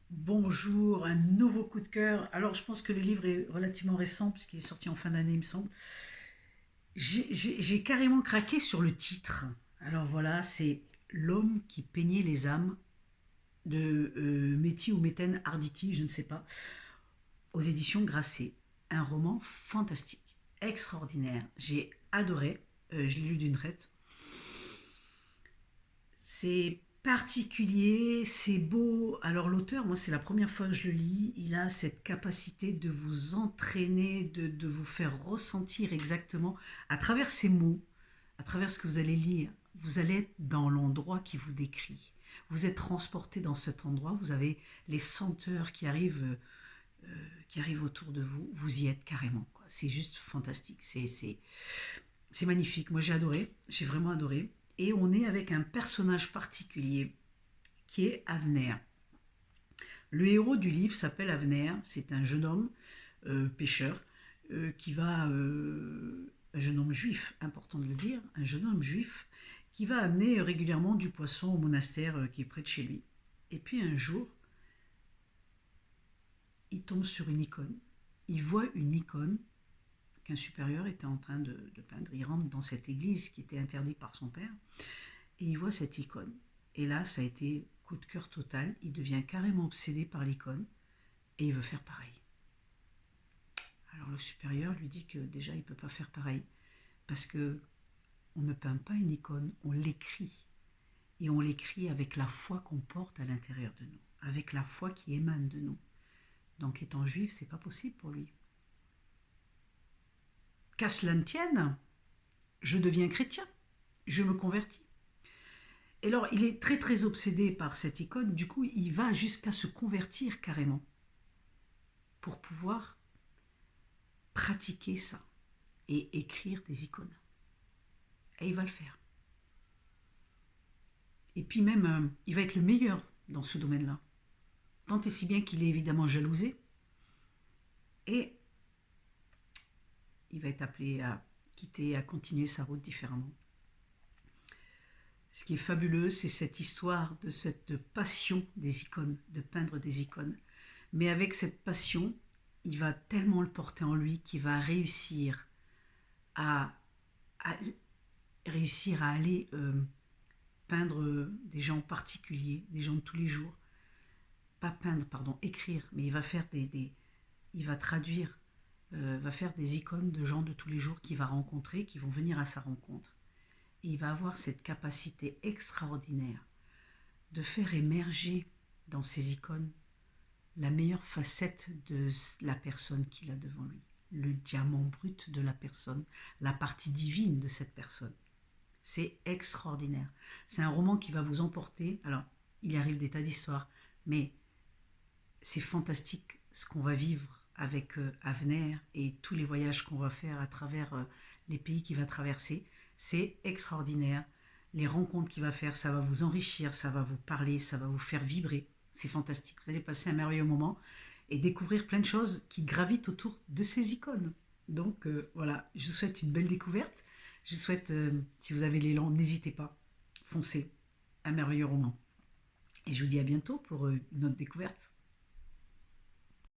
Bonjour, un nouveau coup de cœur. Alors, je pense que le livre est relativement récent puisqu'il est sorti en fin d'année, il me semble. J'ai carrément craqué sur le titre. Alors voilà, c'est L'homme qui peignait les âmes de Métis ou Méten Arditi, je ne sais pas, aux éditions Grasset. Un roman fantastique, extraordinaire. J'ai adoré. Je l'ai lu d'une traite. C'est particulier, c'est beau. Alors l'auteur, moi c'est la première fois que je le lis, il a cette capacité de vous entraîner, de vous faire ressentir exactement à travers ses mots, à travers ce que vous allez lire. Vous allez être dans l'endroit qui vous décrit. Vous êtes transporté dans cet endroit, vous avez les senteurs qui arrivent autour de vous, vous y êtes carrément. Quoi. C'est juste fantastique, c'est magnifique. Moi j'ai adoré, j'ai vraiment adoré. Et on est avec un personnage particulier qui est Avner. Le héros du livre s'appelle Avner. C'est un jeune homme pêcheur un jeune homme juif, important de le dire, un jeune homme juif qui va amener régulièrement du poisson au monastère qui est près de chez lui. Et puis un jour, il tombe sur une icône. Il voit une icône qu'un supérieur était en train de peindre. Il rentre dans cette église qui était interdite par son père et il voit cette icône. Et là, ça a été coup de cœur total. Il devient carrément obsédé par l'icône et il veut faire pareil. Alors le supérieur lui dit que déjà il ne peut pas faire pareil parce que on ne peint pas une icône, on l'écrit. Et on l'écrit avec la foi qu'on porte à l'intérieur de nous, avec la foi qui émane de nous. Donc étant juif, c'est pas possible pour lui. Qu'à cela ne tienne, je deviens chrétien, je me convertis. Et alors, il est très très obsédé par cette icône, du coup, il va jusqu'à se convertir carrément pour pouvoir pratiquer ça et écrire des icônes. Et il va le faire. Et puis même, il va être le meilleur dans ce domaine-là. Tant et si bien qu'il est évidemment jalousé et il va être appelé à quitter, à continuer sa route différemment. Ce qui est fabuleux, c'est cette histoire de cette passion des icônes, de peindre des icônes. Mais avec cette passion, il va tellement le porter en lui qu'il va à, à réussir à aller peindre des gens particuliers, des gens de tous les jours. Pas peindre, pardon, écrire, mais il va faire il va traduire, va faire des icônes de gens de tous les jours qu'il va rencontrer, qui vont venir à sa rencontre. Et il va avoir cette capacité extraordinaire de faire émerger dans ces icônes la meilleure facette de la personne qu'il a devant lui, le diamant brut de la personne, la partie divine de cette personne. C'est extraordinaire. C'est un roman qui va vous emporter. Alors, il y arrive des tas d'histoires, mais c'est fantastique ce qu'on va vivre avec Avner et tous les voyages qu'on va faire à travers les pays qu'il va traverser. C'est extraordinaire. Les rencontres qu'il va faire, ça va vous enrichir, ça va vous parler, ça va vous faire vibrer. C'est fantastique. Vous allez passer un merveilleux moment et découvrir plein de choses qui gravitent autour de ces icônes. Donc voilà, je vous souhaite une belle découverte. Je vous souhaite, si vous avez l'élan, n'hésitez pas, foncez. Un merveilleux roman. Et je vous dis à bientôt pour une autre découverte.